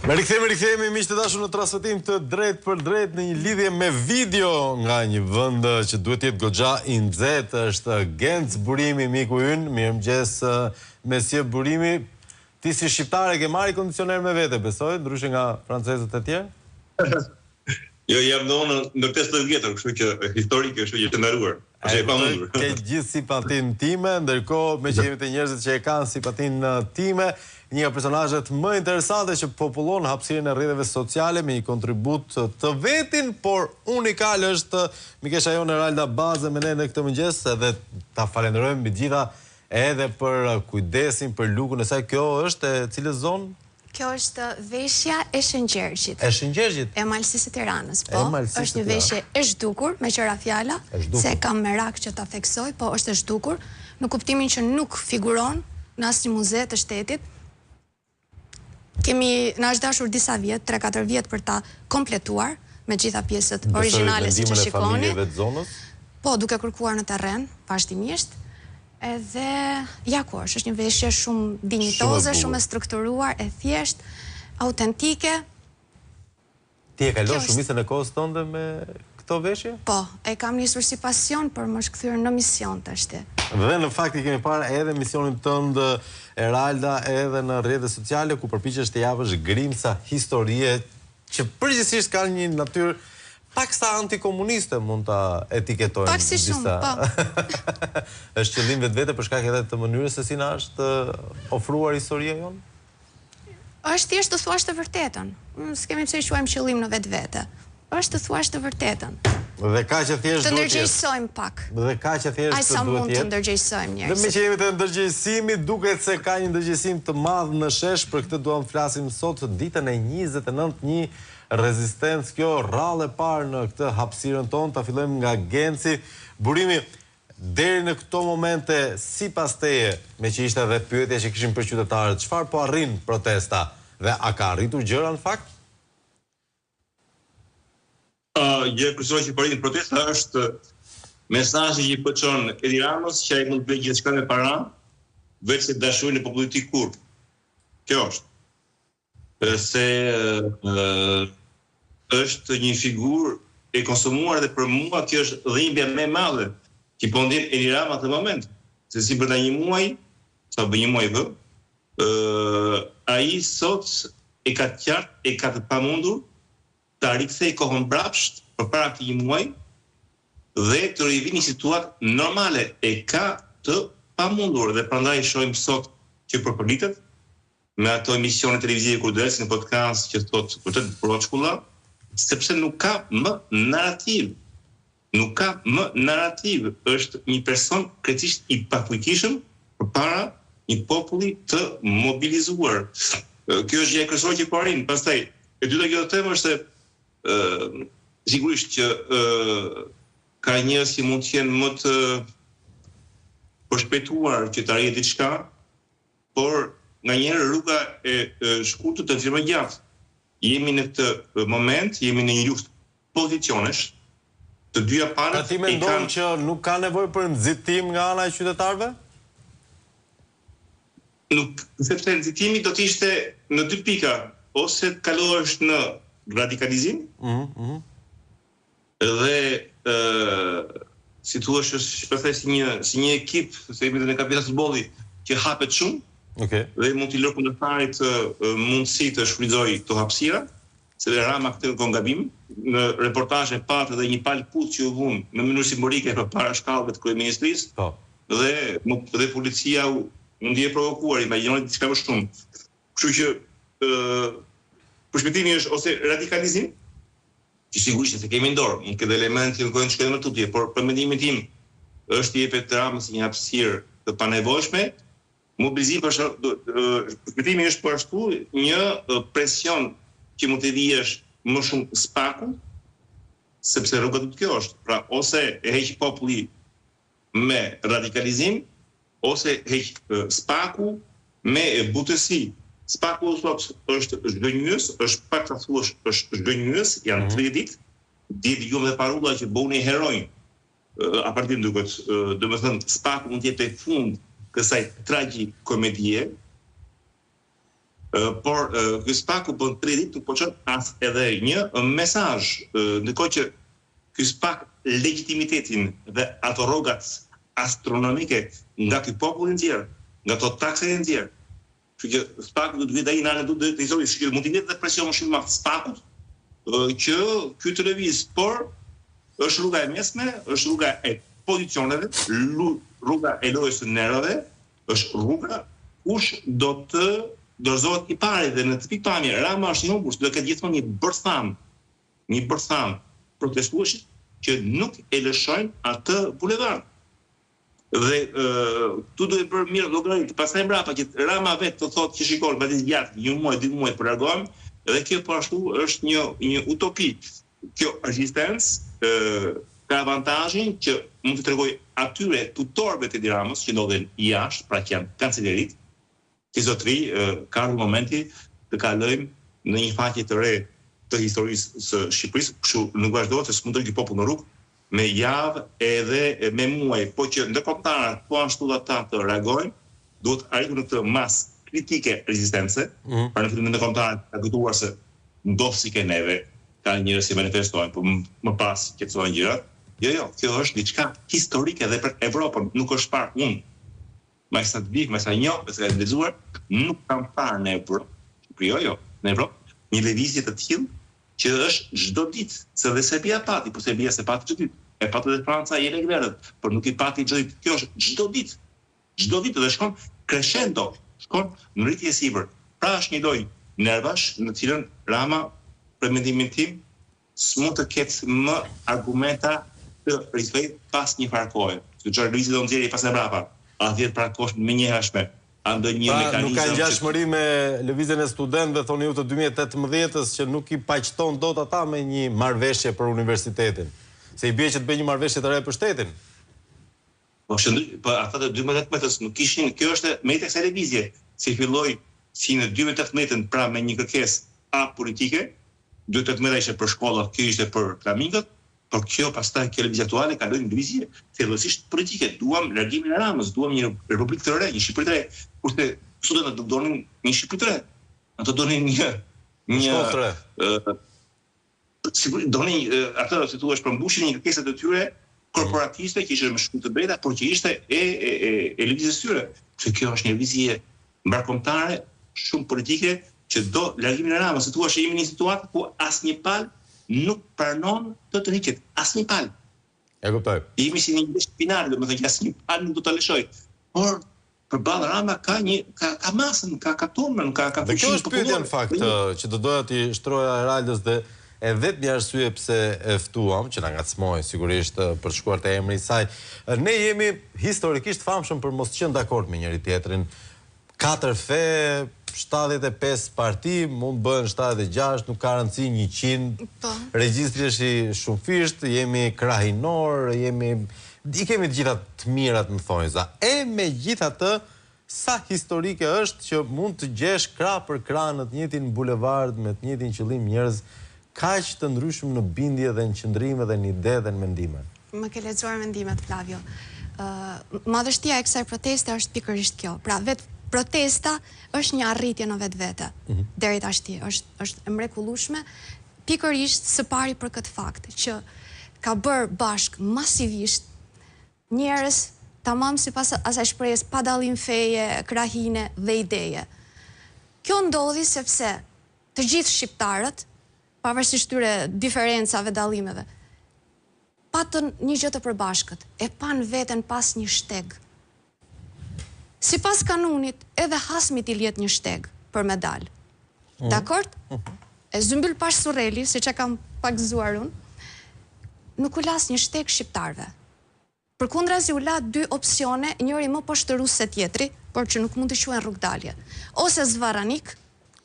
Me rikthehemi miq të dashur në transmetim të drejt për drejt në një lidhje me video nga një vend që duhet të jetë goxha i nxehtë, është Genc Burimi, miku ynë. Mirëmëngjes Mesie Burimi. Ti si shqiptar e ke marrë kondicioner me vete, besoj, ndryshe nga francezët e tjerë? Jo, jam në 50 vjetër, kështu që historike, kështu që të ndaruar. Është e pamundur. Ke gjithë simpatinë time, ndërkohë me që jemi të njerëzit që e kanë simpatinë time, një nga personazhet më interesante që popullon hapësirën e rrjeteve sociale me një kontribut të vetin, por unikal është mikesha jonë Eralda Baze me ne në këtë mëngjes, edhe ta falenderojmë mbi gjitha edhe për kujdesin, për lukun e saj. Kjo është e cilës zonë? Kjo është veshja e Shëngjergjit. E Shëngjergjit? E Malësisë së Tiranës, po. Është një veshje e zhdukur, me qëra fjala, se kam merak që ta theksoj, po është e zhdukur, në kuptimin që nuk figuron në asnjë muze të shtetit. Na është dashur disa vjet, 3-4 vjet për ta kompletuar me gjitha pjesët origjinale siç e shikoni. Po, duke kërkuar në terren, vazhdimisht. Edhe jakosh, është një veshje shumë dinjitoze, shumë e strukturuar, e thjesht, autentike. Ti e kalon shumicën e kohës tënde me këto veshje? Po, e kam nisur si pasion, por më është kthyer në mision tashti. Dhe në fakt i kemi parë edhe misionin tënd Eralda edhe në rrjetet sociale ku përpiqesh të japësh grimca historie që përgjithsisht kanë një natyrë pak sa antikomuniste, mund ta etiketojmë. Pak si shumë, po. Është qëllim vetvete për shkak edhe të mënyrës se si na është ofruar historia jonë? Është thjesht të thuash të vërtetën. S'kemi pse i quajmë qëllim në vetvete. Është të thuash të vërtetën. Dhe kaq që thjesht duhet të ndërgjegjësojmë pak. Dhe kaq që thjesht duhet jetë. Ai sa mund të ndërgjegjësojmë njerëzit. Dhe me që jemi të ndërgjegjësimi, duket se ka një ndërgjegjësim të madh në shesh, për këtë duam të flasim sot, ditën e 29, një rezistencë, kjo rrallë e parë në këtë hapësirën tonë. Ta fillojmë nga Genci. Burimi, deri në këto momente, sipas teje, me që ishte edhe pyetja që kishim për qytetarët, çfarë po arrin protesta dhe a ka arritur gjëra në fakt? Gjë kryesore që po arrin protesta është mesazhi që i pëçon Edi Ramës që ai mund të bëjë gjithçka me para, veç se dashurinë e popullit të kurd. Kjo është. Se është një figurë e konsumuar dhe për mua kjo është dhimbja më e madhe që po ndjen Edi Rama atë moment. Se si brenda një muaji, sa bën një muaj vë, ai sot e ka të qartë, e ka të pamundur ta rikthej kohën brapsht përpara këtij muaji dhe të rivinë një situatë normale. E ka të pamundur dhe prandaj shohim sot që përpolitet me ato emisione televizive kurdes në podcast që thotë vërtet proçkulla, sepse nuk ka më narrativ. Nuk ka më narrativ. Është një person krejtësisht i pakujtishëm përpara një populli të mobilizuar. Kjo është gjë kryesore që po arrin. Pastaj, e dyta kjo temë është se sigurisht që ka njerëz që mund të jenë më të përshpejtuar që të arrijë diçka, por nga njerë rruga e shkurtër të firmë gjatë. Jemi në këtë moment, jemi në një luftë pozicionesh, të dyja palët. A ti mendon që nuk ka nevojë për nxitim nga ana e qytetarëve? Nuk, sepse nxitimi do të ishte në dy pika, ose të kalohesh në radikalizim, dhe si thua është si një ekip, se jemi në kapital futbolli që hapet shumë, dhe mund t'i lërë kundërtarit mundësi të shfrytëzojë këto hapësira, se Rama këtë ka gabim. Në reportazhe patë dhe një palë puth që u vun në mënyrë simbolike përpara shkallëve të kryeministrisë, dhe policia u ndje provokuar, imagjinoni diçka më shumë. Kështu që përshpejtimi është ose radikalizim, që sigurisht se kemi në dorë, mund këtë element që në shkojnë më tutje, por për mendimin tim është i jepet Ramës një hapësirë të panevojshme. Mobilizim përshpejtimi është po ashtu një presion që mund të vijësh më shumë spaku, sepse rruga do të kjo është. Pra, ose e heq populli me radikalizim, ose heq spaku me butësi. Spaku është zhgënjyes, është pak ta thuash është zhgënjyes, janë 3 ditë, ditë gjumë dhe parulla që bëuni heroj. A partir duket, domethënë spaku mund të jetë tek fund kësaj tragjikomedie, Por ky SPAK u bën 3 ditë, po çon as edhe një mesazh, ndërkohë që ky SPAK legitimitetin dhe ato rrogat astronomike nga ky popull i nxjerr, nga ato takse i nxjerr. Kështu që SPAK do të vijë ai në do të izolojë, që mund të jetë presion shumë i madh SPAK-ut që ky të lëviz, por është rruga e mesme, është rruga e pozicioneve, rruga e lojës së nervave, është rruga kush do të dorëzohet i pari dhe në të pikpamje Rama është i humbur, do ketë gjithmonë një bërtham protestuesit që nuk e lëshojnë atë bulevard. Dhe tu do të bërë mirë llogarit, pastaj mbrapa që Rama vetë të thotë që shikon mbasi gjatë 1 muaj, 2 muaj për largohem, dhe kjo po ashtu është një utopi. Kjo rezistencë ka avantazhin që mund të tregoj atyre tutorëve të Ramës që ndodhen jashtë, pra që janë kancelerit, që zotëri ka në momenti të kalojmë në një faqe të re të historisë së Shqipërisë, kështu nuk vazhdohet se s'mund të ky popull në rrugë me javë edhe me muaj, po që ndërkombëtarët po ashtu ata të reagojnë, duhet arritur në këtë masë kritike rezistence, pra në fillim ndërkombëtarët ka kujtuar se ndodh si ke neve, ka njerëz që manifestojnë, po më pas qetësojnë gjërat. Jo, kjo është diçka historike dhe për Evropën, nuk është parë unë. Ma sa të bik, ma sa njoh, se ka lexuar, nuk kam parë në Evropë, në Evropë, një lëvizje të tillë që është çdo ditë, se dhe Serbia pati, po Serbia se pati çdo ditë, e pati edhe Franca i Legverët, por nuk i pati çdo ditë. Kjo është çdo ditë dhe shkon crescendo, shkon në rritje sipër. Pra është një lloj nervash në cilën Rama, për mendimin tim, s'mund të ketë më argumenta të rikthej pas një farë kohe. Siç lëvizjet do nxjerrë pas e mbrapa. A 10 pra kosh me një hershme, a ndonjë mekanizëm. Nuk ka ngjashmëri me lëvizjen e studentëve, thoni ju të 2018-s, që nuk i paqton dot ata me një marrëveshje për universitetin. Se i bie që të bëjë një marrëveshje të re për shtetin. Po ata të 2018-s nuk kishin, kjo është meritë e kësaj lëvizje, si filloi si në 2018-ën pra me një kërkesë apolitike, 2018 ishte për shkolla, kjo ishte për flamingët. Por kjo pastaj kjo lëvizje aktuale kaloi në lëvizje thellësisht politike. Duam largimin e Ramës, duam një republikë të re, një Shqipëri të re. Kurse studentët nuk donin një Shqipëri të re. Ato donin një donin atë si thua përmbushjen një kërkesë të tyre korporatiste që ishte më shumë të beta, por që ishte e lëvizjes tyre. Se kjo është një lëvizje mbarkombëtare, shumë politike, që do largimin e Ramës. Thua se jemi në një situatë ku asnjë palë nuk pranon të rriqet, asnjë palë. E kuptoj. Jemi si një spinal, domethënë që asnjë palë nuk do ta lëshoj. Por përballë Rama ka masën, ka tonën, ka fuqinë. Dhe kjo është pyetja në fakt që do doja t'i shtroja Heraldës dhe e vetmja arsye pse e ftuam, që na ngacmoi sigurisht për të shkuar te emri i saj. Ne jemi historikisht famshëm për mos qenë dakord me njëri tjetrin. 4 fe, 75 parti, mund bëhen 76, nuk ka rëndësi 100. Regjistri është i shumëfisht, jemi krahinor, i kemi të gjitha të mirat në thonjza. E me gjitha të, sa historike është që mund të gjesh krah për krah në të njëjtin bulevard, me të njëjtin qëllim njerëz, kaq të ndryshëm në bindje dhe në qëndrime dhe në ide dhe në mendime. Më ke lexuar mendimet, Flavio. Madhështia e kësaj proteste është pikërisht kjo. Pra, vetë protesta është një arritje në vetë vete. Deri tashti, është e mrekullueshme, pikërisht së pari për këtë fakt, që ka bërë bashk masivisht njerëz tamam sipas asaj shprehjes pa dallim feje, krahine dhe ideje. Kjo ndodhi sepse të gjithë shqiptarët, pavarësisht tyre diferencave, dallimeve, patën një gjë të përbashkët, e pan veten pas një shteg. Sipas kanunit, edhe Hasmit i liet një shteg për me dalë. Dakord? E Zymbyl Pash Surreli, siç e kam pak gëzuar unë, nuk u las një shteg shqiptarëve. Përkundrazi u la 2 opsione, njëri më poshtërues se tjetri, por që nuk mund të quhen rrugdalje. Ose zvaranik,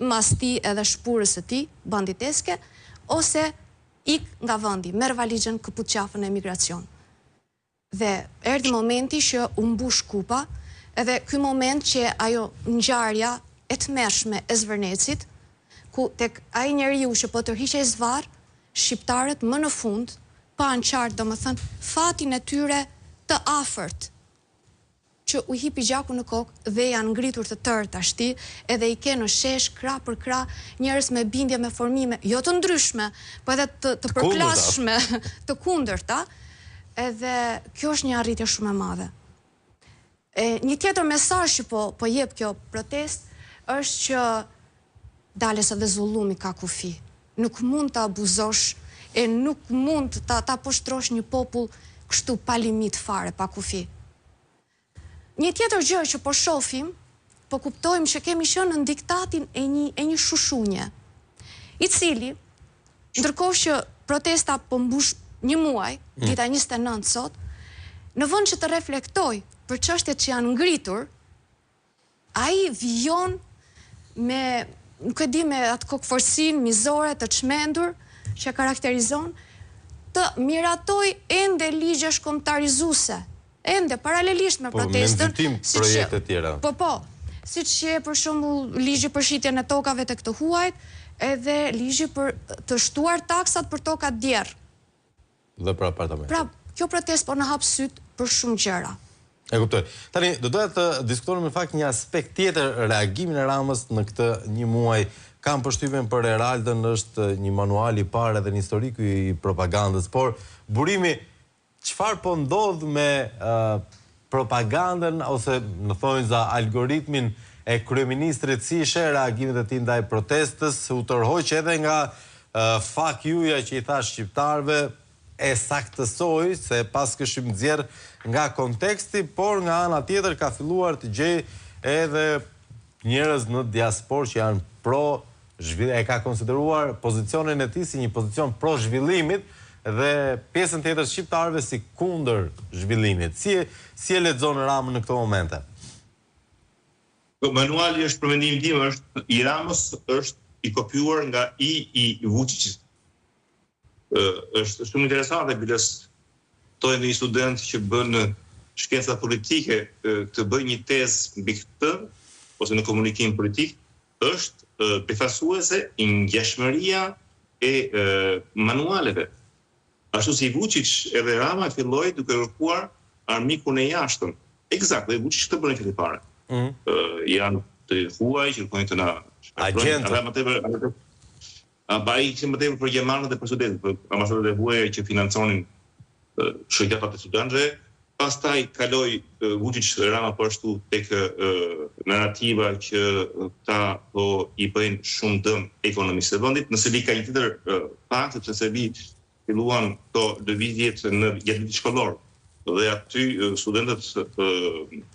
masti edhe shpurës së tij, banditeske, ose ik nga vendi, merr valizhen, këput qafën e emigracion. Dhe erdhi momenti që u mbush kupa, edhe ky moment që ajo ngjarja e tmerrshme e Zvërnecit, ku tek ai njeriu që po tërhiqej zvarr, shqiptarët më në fund panë qartë, domethënë, fatin e tyre të afërt. që u hipi gjaku në kokë dhe janë ngritur të tërë tashti, edhe i ke në shesh, krah për krah, njerëz me bindje, me formime, jo të ndryshme, po edhe të përplasshme, të kundërta, edhe kjo është një arritje shumë e madhe. Një tjetër mesazh që po jep kjo protest është që dalesa dhe zullumi ka kufi. Nuk mund të abuzosh e nuk mund ta poshtrosh një popull kështu pa limit fare, pa kufi. Një tjetër gjë që po shohim, po kuptojmë që kemi qenë në diktatin e një shushunje, i cili, ndërkohë që protesta po mbush një muaj, dita 29 sot, në vend që të reflektoj për çështjet që janë ngritur, ai vijon me, nuk e di, me atë kokëforsinë mizore të çmendur që karakterizon, të miratoj ende ligje shkontarizuese, ende paralelisht me protestën, me nxitim projekte tjera. Po, siç që për shembull ligji për shitjen e tokave tek të huajt, edhe ligji për të shtuar taksat për tokat djerr. Dhe për apartamente. Pra, kjo protestë po na hap syt për shumë gjëra. E kuptoj. Tani, do doja të diskutojmë në fakt një aspekt tjetër, reagimin e Ramës në këtë një muaj. Kam përshtypjen për Eraldën është një manual i parë edhe një historik i propagandës, por burimi çfarë po ndodh me propagandën ose në thonjza algoritmin e kryeministrit, si ishte reagimet e tij ndaj protestës, u tërhoq edhe nga fuck you-ja që i thash shqiptarëve, e saktësoj se pas këshim nxjerr nga konteksti, por nga ana tjetër ka filluar të gjej edhe njerëz në diasporë që janë pro zhvillimit, e ka konsideruar pozicionin e tij si një pozicion pro zhvillimit dhe pjesën tjetër shqiptarëve si kundër zhvillimit. Si e lexon Ramën në këto momente? Manuali është për mendimin tim është i Ramës është i kopjuar nga i Vučićit. Është shumë interesante biles tojnë një student që bën shkenca politike të bëj një tezë mbi këtë ose në komunikim politik është befasuese i ngjashmëria e manualeve. Ashtu si Vučić edhe Rama filloi duke kërkuar armikun e jashtëm. Eksakt, Vučić këtë bënë fillim fare. Janë të huaj që kërkojnë të na agjentë. Ai që më tepër për gjermanët dhe për studentët, për ambasadat e huaja që financonin shoqatat e studentëve. Pastaj kaloi Vučić Rama po ashtu tek narrativa që ta po i bëjnë shumë dëm ekonomisë së vendit, nëse li ka një tjetër fakt sepse Serbi filluan këto lëvizjet në jetëditë shkollor dhe aty studentët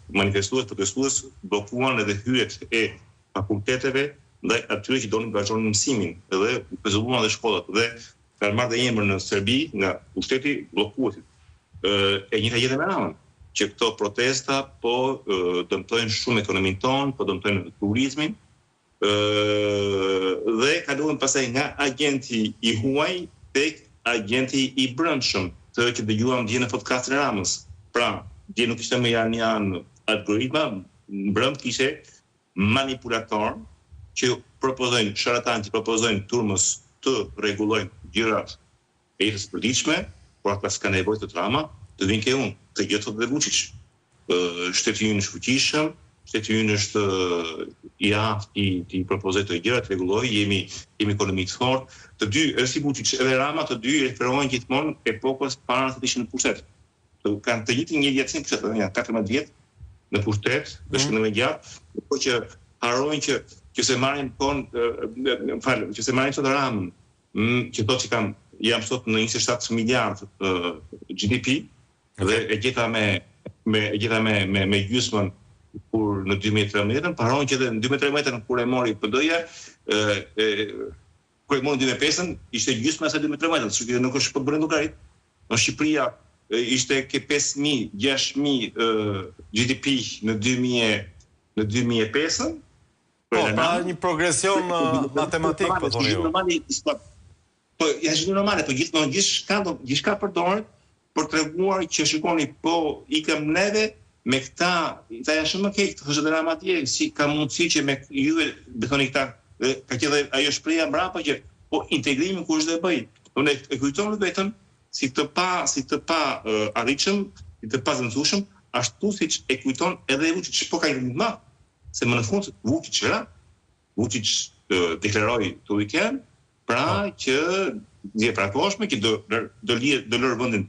manifestues, protestues bllokuan edhe hyrjet e fakulteteve ndaj atyre që donin të vazhdojnë mësimin dhe pezulluan edhe shkollat dhe kanë marrë dhe emër në Serbi nga pushteti bllokuesit. E njëjta gjë me Ramën, që këto protesta po dëmtojnë shumë ekonominë tonë, po dëmtojnë turizmin, dhe kaluan pastaj nga agenti i huaj tek agenti i brendshëm, të që dëgjuam dje në podcastin e Ramës. Pra, dje nuk ishte më janë algoritma, brend kishte manipulator që propozojnë sharatan që propozojnë turmës të rregullojnë gjërat e jetës së përditshme, por ata s'ka nevojë të Rama, të vinë ke unë, të gjë thotë dhe Vučić. Shteti ynë është fuqishëm, shteti ynë është i aftë i propozoj të gjëra, të rregullojë, jemi ekonomi të fortë. Të dy, si Vučić edhe Rama, të dy referohen gjithmonë epokës para se të ishin në pushtet. Kanë të njëjtin një vjetësim pushtet, janë 14 vjet në pushtet, është në më gjatë, por që harrojnë që se marrin që se marrin sot Ramën, që thotë që jam sot në 27 miliardë GDP dhe e gjeta me gjysmën kur në 2013, paron që edhe në 2013 kur e mori PD-ja, kur e mori 2005-ën, ishte gjysma e 2013, kështu që nuk është po bërë llogarit. Në Shqipëria ishte ke 5.000, 6.000 GDP në 2005-ën. Po, pra një progresion matematik, po thoni ju. Po, është normale, po gjithçka përdoret për treguar që shikoni, po ikëm neve me këta janë shumë më keq, thoshte Rama atje, si ka mundësi që me ju betoni këta, ka qenë ajo shpreha mbrapa që po integrimin kush do e bëj. Unë e kujtoj vetëm si të pa arritshëm, si të pa zëvendësueshëm, ashtu siç e kujton edhe Vučić, po ka një më, se më në fund Vučić ra, Vučić deklaroi këtë weekend, pra që dje prakoshme që do lërë vendin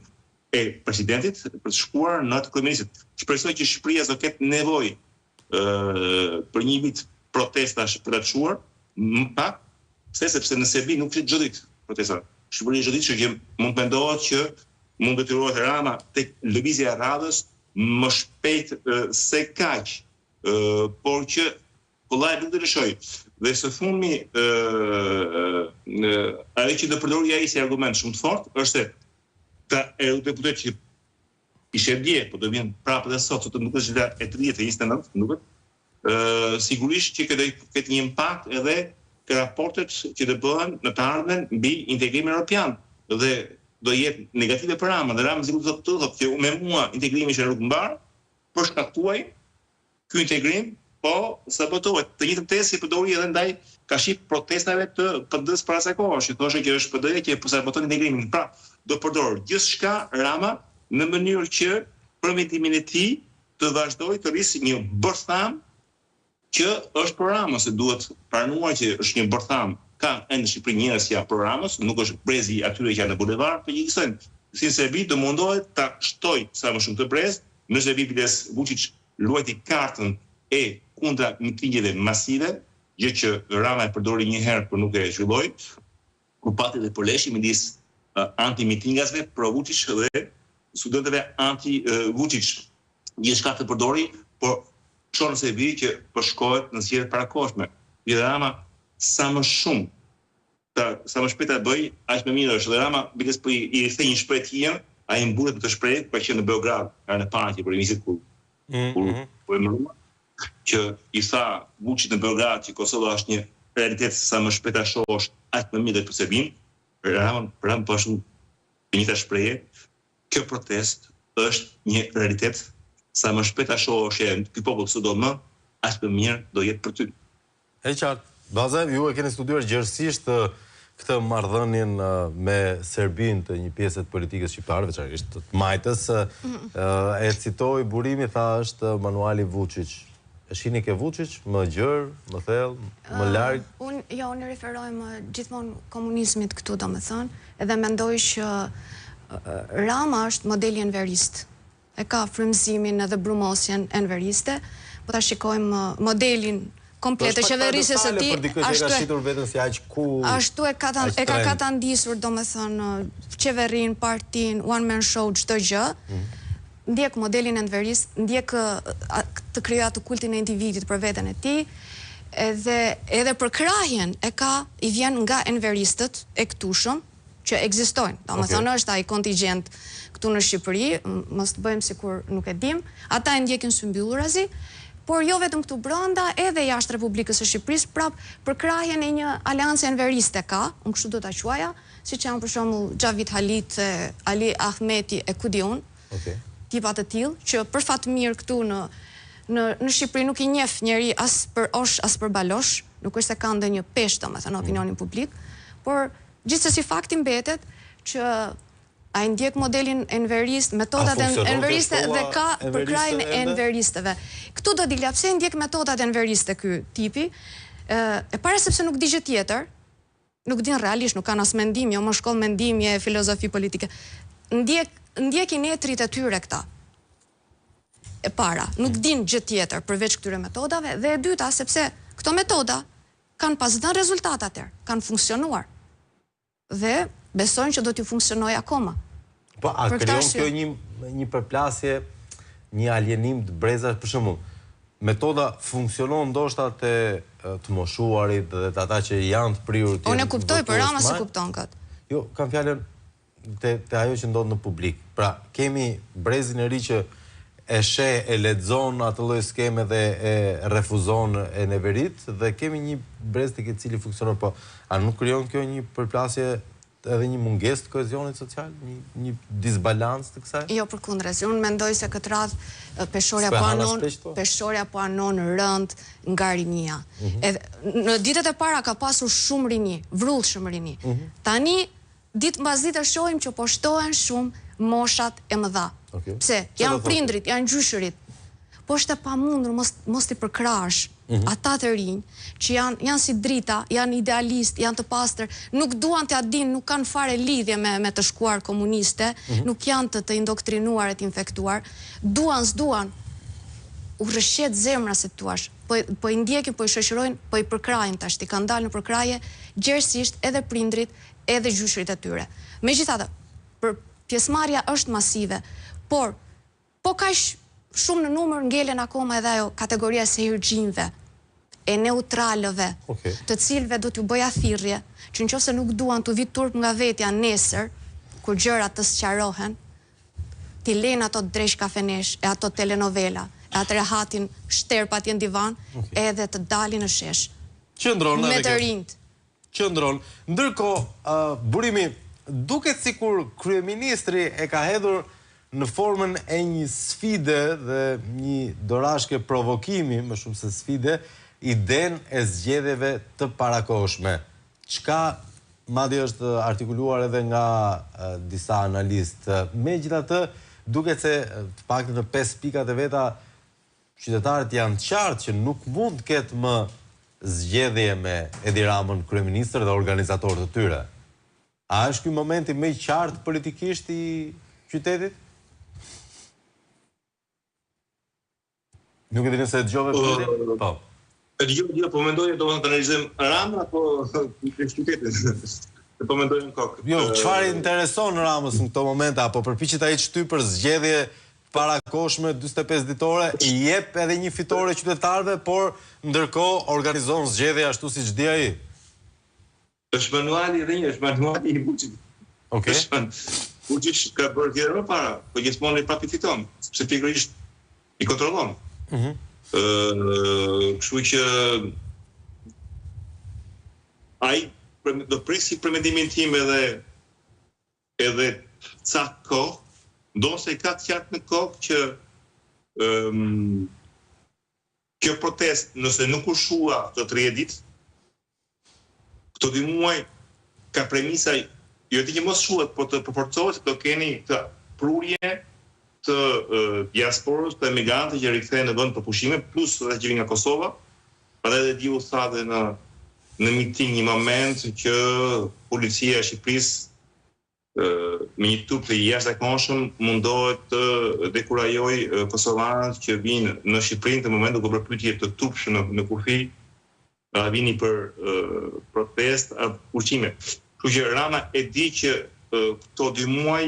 e presidentit për të shkuar në atë kryeministit. Shpresoj që Shqipëria do ketë nevojë për një vit protestash për të çuar, më pak, sepse në Serbi nuk është çdo ditë protesta. Shqipëria çdo ditë që mund të mendohet që mund të detyrohet Rama tek lëvizja e radhës më shpejt se kaq, por që kollaj nuk do të lëshoj. Dhe së fundmi ajo që do përdori ai si argument shumë të fortë është se ta eurodeputet që ishte dje, po do vjen prapë dhe sot, të nuk është e 30 e 29, nuk sigurisht që këtë një impakt edhe ke raportet që të bëhen në të ardhmen mbi integrimin evropian dhe do jetë negative për Rama, dhe Rama sigurisht do të thotë që me mua integrimi është rrugë mbar, për shkaktuaj ky integrim po sabotohet. Të njëjtën tesë si përdori edhe ndaj kashif protestave të PD-s para asaj kohe, që thoshte që është PD-ja që po saboton integrimin. Pra, do përdor gjithçka Rama në mënyrë që për mendimin e tij të vazhdojë të rrisë një bërtham që është për Ramës, se duhet pranuar që është një bërtham, ka ende Shqipëri njerëz që janë për Ramës, nuk është brezi atyre që janë në bulevard, por gjithsesi si Serbi do mundohet ta shtoj sa më shumë të brez, në Serbi biles Vučić luajti kartën e kundra mitingeve masive, gjë që Rama e përdori një herë por nuk e zhvilloi, ku pati dhe përleshje midis anti-mitingazve pro Vučić dhe studentëve anti-Vučić. Gjithçka të përdori, por çon në Serbi që përshkohet në zgjedhjet parakohshme. Dhe Rama sa më shumë, sa më shpejt ta bëj, aq më mirë është. Dhe Rama biles po i rithej një shprehje tjetër, ai mbullet me të shprehje pa qenë në Beograd, herën e parë që kryeministit ku emërua, që i tha Vučić në Beograd që Kosova është një realitet sa më shpejt ta shohësh, aq më mirë për Serbin. Rama po ashtu me një shprehje, kjo protest është një realitet sa më shpejt ta shohësh ky popull sidomos, aq më mirë do jetë për ty. E qartë. Baza, ju e keni studiuar gjërësisht këtë marrëdhënien me Serbinë të një pjesë të politikës shqiptare, veçanërisht të majtës, e citoi burimi, tha është manuali Vučić. E shihni ke Vučić më gjerë, më thellë, më larg? Unë referoj më gjithmonë komunizmit këtu, domethënë, edhe mendoj që Rama është modeli enverist. E ka frymëzimin edhe brumosjen enveriste, po ta shikojmë modelin komplete qeverisjes së tij, ashtu e ka katandisur, domethënë, qeverin, partin, one man show, çdo gjë. Ndjek modelin enverist, ndjek të krijuar të kultin e individit për veten e tij, edhe për krahjen i vjen nga enveristët e këtushëm që ekzistojnë. Domethënë është ai kontingjent këtu në Shqipëri, mos të bëjmë sikur nuk e dim, ata e ndjekin sy mbyllurazi, por jo vetëm këtu brenda, edhe jashtë Republikës së Shqipërisë, prap për krahjen e një aleance enveriste ka, unë kështu do ta quaja, siç janë për shembull Xhavit Halit, Ali Ahmeti e Kudiun, tipa të tillë, që për fat mirë këtu në Shqipëri nuk i njeh njeri as për osh as për balosh, nuk është se ka ndonjë peshë domethënë në opinionin publik, por gjithsesi fakti mbetet që ai ndjek modelin enverist, metodat enveriste dhe ka përkrajin e enveristëve. Këtu do dilja pse ndjek metodat enveriste ky tipi, e para sepse nuk di gjë tjetër, nuk din realisht, nuk kanë as mendim, jo më shkollë mendimje, filozofi politike. Ndjekin etrit e tyre këta. E para, nuk din gjë tjetër përveç këtyre metodave, dhe e dyta sepse këto metoda kanë pas dhënë rezultat atëherë, kanë funksionuar. Dhe besojnë që do t'ju funksionojë akoma. Po, a krijon kjo një përplasje, një alienim të brezave, për shembull, metoda funksionon ndoshta te të moshuarit dhe të ata që janë të prirur. Unë e kuptoj, por Rama se kupton këtë. Jo, kam fjalën te ajo që ndodh në publik. Pra, kemi brezin e ri që e sheh, e lexon atë lloj skeme dhe e refuzon e neverit, dhe kemi një brez tek i cili funksionon, po a nuk krijon kjo një përplasje edhe një mungesë të kohezionit social, një disbalans të kësaj? Jo, përkundrejt, unë mendoj se këtë radhë peshorja po anon rënd nga rinia. Në ditët e para ka pasur shumë rini, vrullshëm rini. Tani, ditë mbas dite shohim që po shtohen shumë moshat e mëdha. Pse? Janë prindrit, janë gjyshërit. Po është e pamundur mos t'i përkrash ata të rinj që janë si drita, janë idealist, janë të pastër, nuk duan t'ja din, nuk kanë fare lidhje me të shkuar komuniste, nuk janë të indoktrinuar e të infektuar, s'duan, u rëshqet zemra se tuash, po i ndjekin, po i shoqërojnë, po i përkrajnë tash, ti kanë dalë në përkraje, gjerësisht edhe prindrit, edhe gjyshërit e tyre. Megjithatë, për pjesëmarrja është masive, por po kaq shumë në numër ngelen akoma edhe ajo kategoria se hirxhinëve, e neutralëve, të cilëve do t'ju bëja thirrje, që nëse nuk duan të vi turp nga vetja nesër, kur gjërat të sqarohen, t'i lejnë ato dresh kafenesh, e ato telenovela, e atë rehatin shterpat në divan, edhe të dalin në shesh. Me të rinjt. Qëndron. Ndërkohë, Burimi, duket sikur kryeministri e ka hedhur në formën e një sfide dhe një dorashke provokimi, më shumë se sfide, idenë e zgjedhjeve të parakohshme. Çka madje është artikuluar edhe nga disa analistë. Megjithatë, duket se të paktën në 5 pikat e veta qytetarët janë të qartë që nuk mund të ketë më zgjedhje me Edi Ramën kryeministër dhe organizatorët e tyre. A është ky momenti më i qartë politikisht i qytetit? Nuk e dini se e dëgjove pyetjen? Po. Jo, po mendoj do të analizojmë Ramën apo qytetin. Po mendoj në kokë. Jo, çfarë intereson Ramës në këto momente, apo përpiqet ai të shtyjë për zgjedhje parakohshme 45 ditore, i jep edhe një fitore qytetarëve, por ndërkohë organizon zgjedhje ashtu siç di ai? Është manuali i Vučićit. Okej. Vučić ka bërë herë më para, po gjithmonë prapë fiton, sepse pikërisht i kontrollon. Kështu që ai do presi përmendimin tim edhe ca kohë, ndonse ka të qartë në kohë që kjo protest, nëse nuk u shua të 30 ditë, këto 2 muaj ka premisa, jo të që mos shuhet, po të përforcohet, do keni të prurje të diasporës, të emigrantëve që rikthehen në vend për pushime, plus edhe që vinë nga Kosova. Prandaj edhe diu tha dhe në miting një moment që policia e Shqipërisë me një turp të jashtëzakonshëm mundohet të dekurajojë kosovanët që vinë në Shqipëri në momentin kur përpyetje të turpshme në kufi, vini për protest apo pushime. Kështu që Rama e di që këto 2 muaj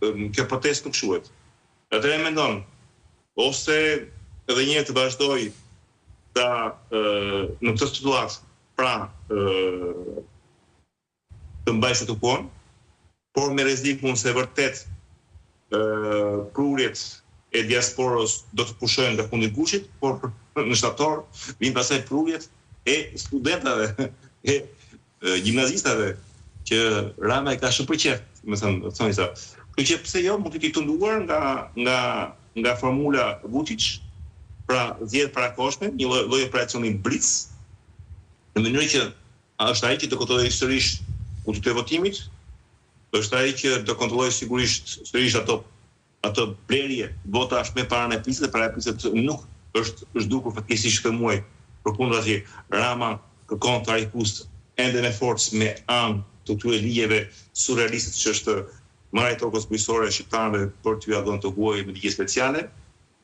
kjo protest nuk shuhet. Atëherë mendon, ose edhe një të vazhdoj në këtë situatë, pra të mbaj statuon, por me rrezikun se vërtet prurjet e diasporës do të pushojnë nga fundi gushit, por në shtator vinë pastaj prurjet e studentëve, e gjimnazistëve që Rama e ka shumë për qejf, më thoni sa. Kështu që pse jo, mund të ketë nduar nga formula Vučić, pra zgjedhje parakohshme, një lloj operacioni blitz, në mënyrë që është ai që do kontrollojë sërish kundërshtin e votimit, është ai që do kontrollojë sigurisht ato blerje votash me paranë e pisë, para e pisë nuk është zhdukur fatkeqësisht këtë muaj. Përkundrazi, Rama kërkon të arrikusë ende me forcë me anë të këtyre ligjeve surrealiste që është marrja e tokës bujësore shqiptarëve për t'u dhënë të huaj me ligje speciale.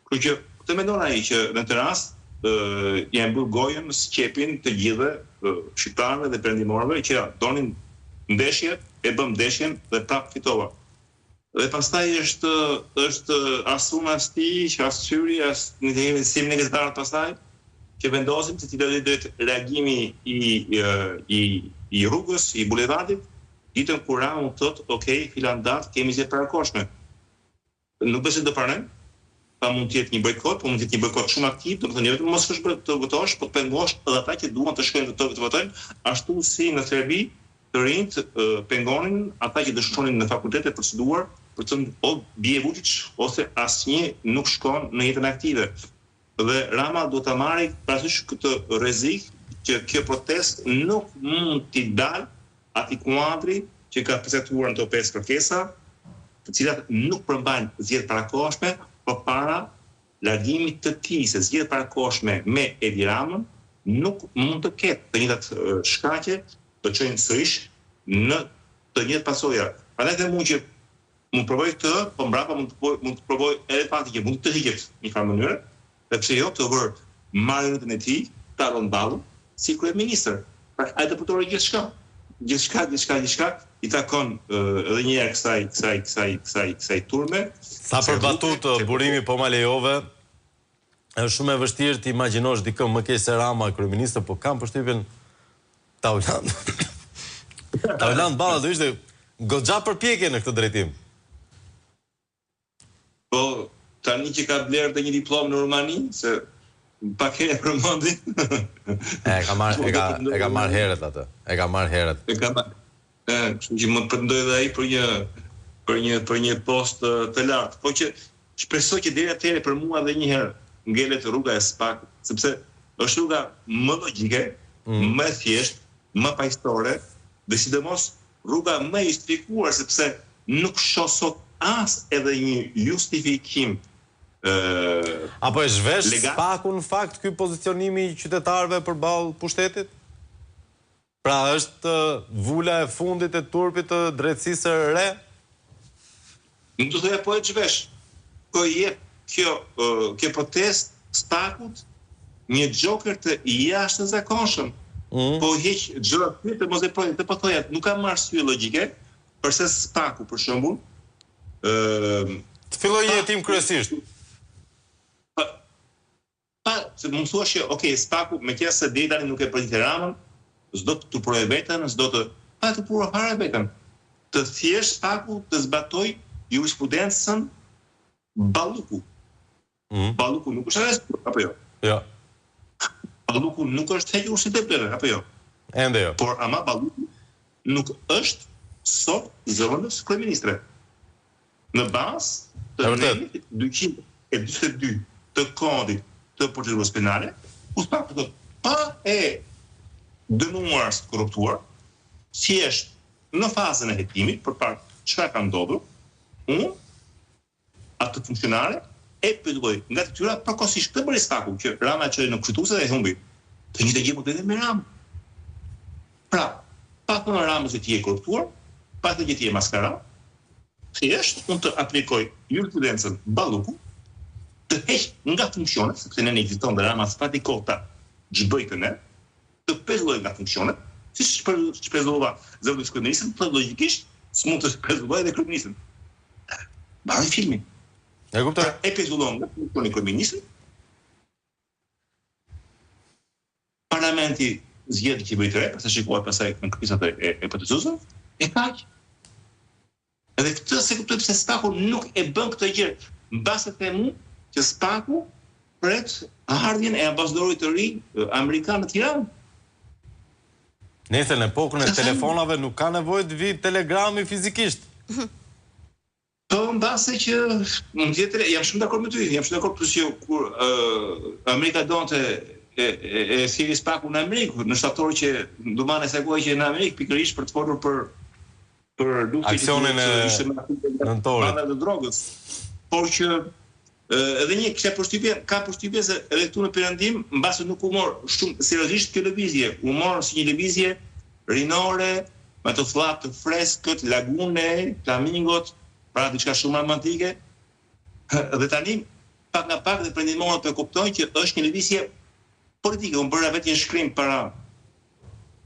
Kështu që të mendon ai që në këtë rast janë bërë gojën sqepin të gjithëve shqiptarëve dhe perëndimorëve që donin ndeshje, e bëm ndeshjen dhe prap fitova. Dhe pastaj është as unë as ti, që as syri, as në sim në gazetarët pastaj, që vendosim se cili do të reagimi i rrugës, i bulevardit, ditën kur Rama mund të thotë, okay, filan datë kemi zgjedhje parakohshme. Nuk besoj të pranojmë, pa mund të jetë një bojkot, po mund të jetë një bojkot shumë aktiv, domethënë jo vetëm mos shkosh të votosh, po të pengosh edhe ata që duan të shkojnë të votojnë, ashtu si në Serbi të rinjt pengonin ata që dëshironin në fakultete për studuar, për të o bie Vučić ose asnjë nuk shkon në jetën aktive. Dhe Rama do ta marrë parasysh këtë rrezik që kjo protest nuk mund t'i dalë atij kuadri që ka prezantuar në to 5 kërkesa, të cilat nuk përmbajnë zgjedhje parakohshme përpara largimit të tij, se zgjedhjet parakohshme me Edi Ramën nuk mund të ketë të njëjtat shkaqe të çojnë sërish në të njëjtat pasoja. Prandaj them unë që mund të provoj këtë, po mbrapa mund të provoj edhe fakti që mund të hiqet në një farë mënyrë, dhe pse jo të vër marrëdhënien e tij, ta rron ballun si kryeministër. Pra ai do të përdoret gjithçka i takon edhe një herë kësaj turme. Sa për batutë burimi po ma lejove, është shumë e vështirë të imagjinosh dikëm më keq se Rama kryeministër, po kam përshtypjen Tauland Balla do ishte goxha përpjekje në këtë drejtim. Po tani që ka blerë të një diplomë në Rumani, se pak herë e përmendi. E ka marrë herët atë. Kështu që mund të pretendoj edhe ai për një post të lartë. Po që shpresoj që deri atëherë për mua edhe një herë ngelet rruga e SPAK, sepse është rruga më logjike, më e thjeshtë, më paqësorë, dhe sidomos rruga më e justifikuar, sepse nuk shoh sot as edhe një justifikim apo e zhvesh SPAK-u në fakt ky pozicionimi i qytetarëve përballë pushtetit? Pra është vula e fundit e turpit të drejtësisë së re? Nuk do thoya po e zhvesh. Po jep kjo protestë SPAK-ut një joker të jashtëzakonshëm. Po heq gjëra të mos e projë, të po thoya, nuk ka arsye logjike përse SPAK-u për shembull të filloj jetim kryesisht. Se më thua që, SPAK-u me qenë se deri tani nuk e përgjithë Ramën, s'do të turpëroj veten, s'do të turpëroj fare veten. Të thjesht SPAK-u të zbatoj jurisprudencën Balluku. Balluku nuk është arrestuar, apo jo? Jo. Balluku nuk është hequr si depler, apo jo? Ende jo. Por ama Balluku nuk është sot zëvendës kryeministre. Në bazë të normit 242 të kodit të procedurës penale, ku SPAK-u pa e dënuar së korruptuar, thjesht në fazën e hetimit, përpara çfarë ka ndodhur, unë atë funksionare e pyetoj nga detyra përkohësisht të bëri SPAK-u që Rama çoi në kushtuse dhe e humbi. Të njëjtë gjë mund të me Ramën. Pra, pa thënë Ramës se ti je korruptuar, pa thënë që ti je maskara, thjesht mund të aplikoj jurisprudencën Balluku, të heq nga funksionet, sepse ne ekziston dhe Rama s'pati kohë ta zhbëj këtë, të pezulloj nga funksionet, si shpezullova zëvendës kryeministën, po logjikisht s'mund të shpezulloj edhe kryeministën. Mbari filmin. E kuptoj. E pezullon nga funksioni kryeministrit. Parlamenti zgjedh qeverisë të re, pastaj shikohet pastaj në kërkesat e përgjithshme, e kaq. Edhe këtë se kuptoj pse SPAK-u nuk e bën këtë gjë. Mbas e them unë që SPAK-u pret ardhjen e ambasadorit të ri amerikan në Tiranë. Nëse në epokën e telefonave nuk ka nevojë të vi telegrami fizikisht. Po mbase që jam shumë dakord me ty, jam shumë dakord plus që kur Amerika donte e thiri SPAK-u në Amerikë, në shtator që ndumane se kohë që në Amerikë pikërisht për të folur për luftën aksionin e nëntorit të drogës. Por që edhe një ka përshtypje se edhe këtu në Perëndim mbase nuk u mor shumë seriozisht kjo lëvizje, u mor si një lëvizje rinore, me të thllap të freskët, lagune, flamingot, pra diçka shumë romantike. Dhe tani pak nga pak dhe prendimorët të kuptojnë që është një lëvizje politike. Unë bëra vetë një shkrim para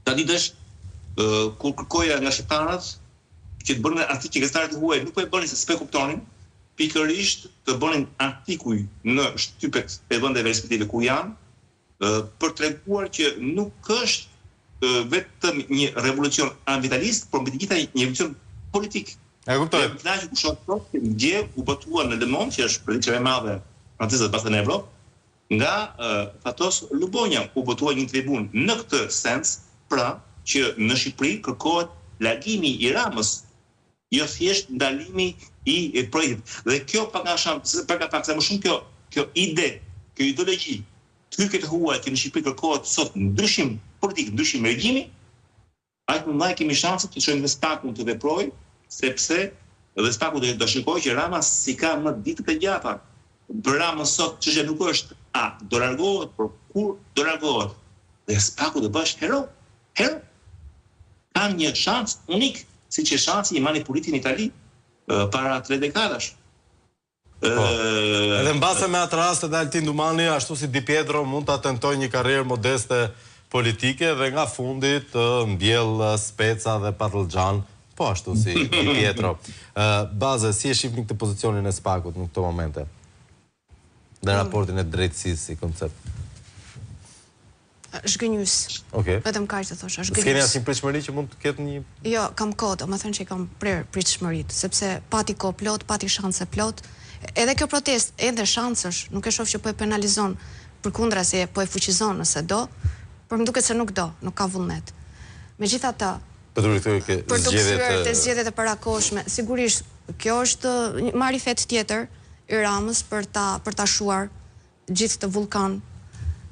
ta ditësh kur kërkoja nga shqiptarët që të bënin artikuj që gazetarët huaj nuk po e bënin se s'e kuptonin, pikërisht të bënin artikuj në shtypet e vendeve respektive ku janë për treguar që nuk është vetëm një revolucion ambientalist, por mbi të gjitha një revolucion politik. E kuptoj. Plazhi ku shoh që dje u botua në Le Monde, që është përdiqe më madhe franceze pas në Evropë, nga Fatos Lubonja u botua një tribun në këtë sens, pra që në Shqipëri kërkohet largimi i Ramës, jo thjesht ndalimi i projektit. Dhe kjo pak sa më shumë kjo ide, kjo ideologji, tyrke të huaj që në Shqipëri kërkohet sot ndryshim politik, ndryshim regjimi, aq më ndaj kemi shanset të çojmë SPAK-un të veprojë, sepse Dhe Spaku do shikoj që Rama si ka më ditët e gjata. Për Ramën sot çështja nuk është do largohet, por kur do largohet. Dhe Spaku do bësh hero. Kanë një shans unik, siç është shansi i manipulitit në Itali para 3 dekadash. Edhe mbase me atë rast edhe Altin Dumani, ashtu si Di Pietro, mund ta tentojë një karrierë modeste politike dhe nga fundit mbjell speca dhe patlıxhan, po ashtu si Di Pietro. Baze, si e shihni këtë pozicionin e Spakut në këto momente? Dhe raportin e drejtësisë si koncept. Zhgënjys. Okej. Vetëm kaq të thosha, zhgënjys. S'keni asnjë pritshmëri që mund të ketë një... Jo, kam kohë, domethënë që i kam prerë pritshmëritë, sepse pati kohë plot, pati shanse plot. Edhe kjo protestë, edhe shansësh, nuk e shoh që po e penalizon, përkundra se po e fuqizon nëse do, por më duket se nuk do, nuk ka vullnet. Megjithatë, për të kthyer te zgjedhjet e parakohshme, sigurisht kjo është një marifet tjetër i Ramës për ta shuar gjithë të vulkan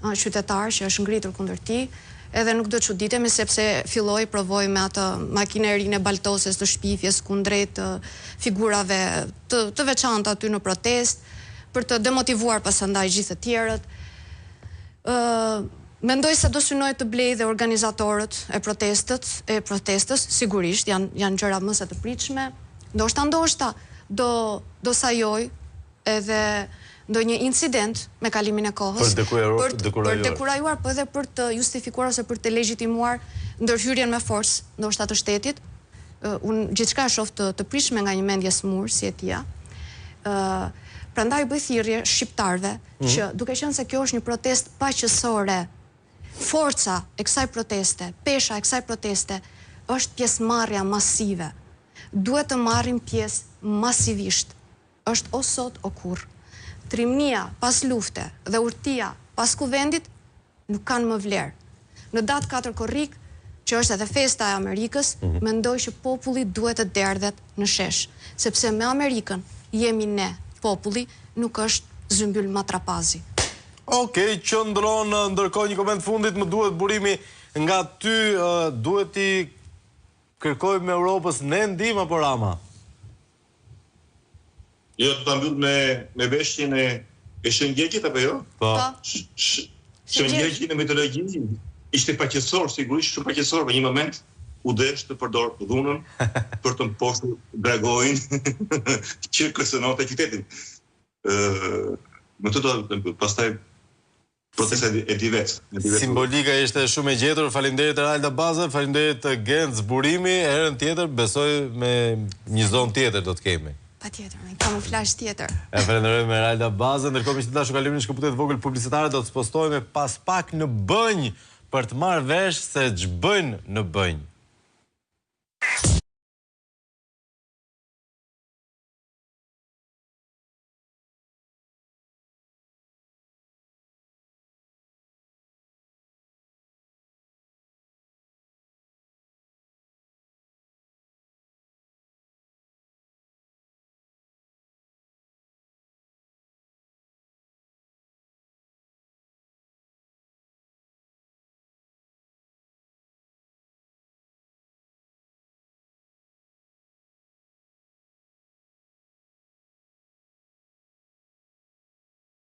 qytetar që është ngritur kundër tij, edhe nuk do të çuditemi sepse provoi me atë makinerinë e baltoses të shpifjes kundrejt figurave të veçanta aty në protestë, për të demotivuar pasandaj gjithë të tjerët. Mendoj se do synoj të blej dhe organizatorët e protestës, sigurisht janë gjëra më se të pritshme. Ndoshta do sajoj edhe ndonjë incident me kalimin e kohës për dekurajuar, po edhe për të justifikuar ose për të legjitimuar ndërhyrjen me forcë ndoshta të shtetit. Unë gjithçka shoh të pritshme nga një mendje smur si e tia. Prandaj bëj thirrje shqiptarëve që duke qenë se kjo është një protestë paqësore, forca e kësaj proteste, pesha e kësaj proteste është pjesëmarrja masive. Duhet të marrim pjesë masivisht. Është o sot o kurrë. Trimnia pas lufte dhe urtia pas kuvendit nuk kanë më vlerë. Në datë 4 korrik, që është edhe festa e Amerikës, mendoj që populli duhet të derdhet në shesh, sepse me Amerikën jemi ne, populli, nuk është zymbyll matrapazi. Okej, qëndron ndërkohë një koment fundit, më duhet burimi nga ty, duhet i kërkojmë Europës ne ndihmë apo Rama? Jo, të ta mbyll me veshjen e shëngjekit apo jo? Po. Shëngjekit në mitologji ishte paqësor, sigurisht shumë paqësor, në një moment u desh të përdor dhunën për të mpostur dragojin që kërcënonte qytetin. Me të do të mbyll, pastaj protesta e divet. Simbolika ishte shumë e gjetur. Faleminderit Eralda Baze, faleminderit Genc Burimi. Herën tjetër besoj me një zonë tjetër do të kemi. Patjetër, me kamuflazh tjetër. E falenderojmë Eralda Baze, ndërkohë miq të dashur, kalim një shkëputje të vogël publicitare, do të spostohemi pas pak në Bënj për të marrë vesh se ç'bëjnë në Bënj.